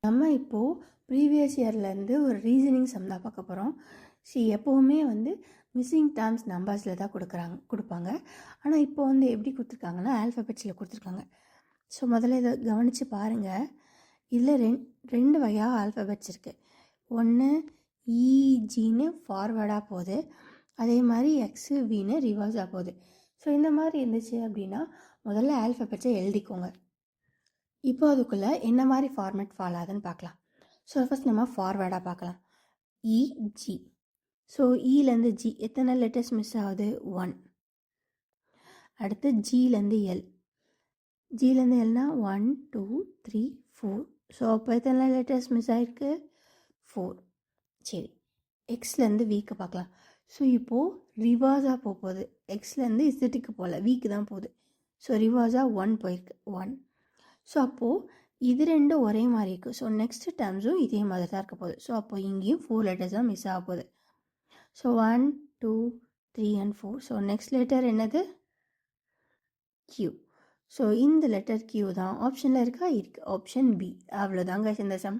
நம்ம இப்போது ப்ரீவியஸ் இயர்லேருந்து ஒரு ரீசனிங் சம் தான் பார்க்க போகிறோம். எப்போவுமே மிஸ்ஸிங் டேர்ம்ஸ் நம்பர்ஸில் தான் கொடுப்பாங்க. ஆனால் இப்போ எப்படி கொடுத்துருக்காங்கன்னா ஆல்ஃபபெட்ஸில் கொடுத்துருக்காங்க. ஸோ முதல்ல இதை கவனித்து பாருங்கள். இதில் ரெண்டு வகையாக ஆல்ஃபபெட்ஸ் இருக்குது. ஒன்று இஜின்னு ஃபார்வேர்டாக போகுது, அதே மாதிரி எக்ஸு வின்னு ரிவர்ஸாக போகுது. ஸோ இந்த மாதிரி இருந்துச்சு அப்படின்னா முதல்ல ஆல்ஃபபெட்ஸை எழுதிக்கோங்க. இப்போ அதுக்குள்ளே என்ன மாதிரி ஃபார்மேட் ஃபாலோ ஆகுதுன்னு பார்க்கலாம். ஸோ ஃபஸ்ட் நம்ம ஃபார்வேர்டாக பார்க்கலாம். இஜி. ஸோ இலேருந்து ஜி எத்தனை லெட்டர்ஸ் மிஸ் ஆகுது? 1. அடுத்து ஜிலேருந்து எல். ஜிலேருந்து எல்னா 1 2 3 4. ஸோ அப்போ எத்தனை லெட்டர்ஸ் மிஸ் ஆகிருக்கு? 4. சரி, எக்ஸ்லேருந்து வீக்கு பார்க்கலாம். ஸோ இப்போது ரிவர்ஸாக போகுது. எக்ஸ்லேருந்து இசட்டுக்கு போகல, வீக்கு தான் போகுது. ஸோ ரிவர்ஸாக 1 போயிருக்கு, 1. ஸோ அப்போது இது ரெண்டும் ஒரே மாதிரி இருக்குது. ஸோ நெக்ஸ்ட் டேர்ம்ஸும் இதே மாதிரி தான் இருக்க போகுது. ஸோ அப்போது இங்கேயும் 4 லெட்டர்ஸ் தான் மிஸ் ஆக போகுது. So 1 2 3 and 4. So next letter என்னது? Q. ஸோ இந்த லெட்டர் Q தான் ஆப்ஷனில் இருக்கா? இருக்குது. Option B. அவ்வளோதாங்க இந்த சம்.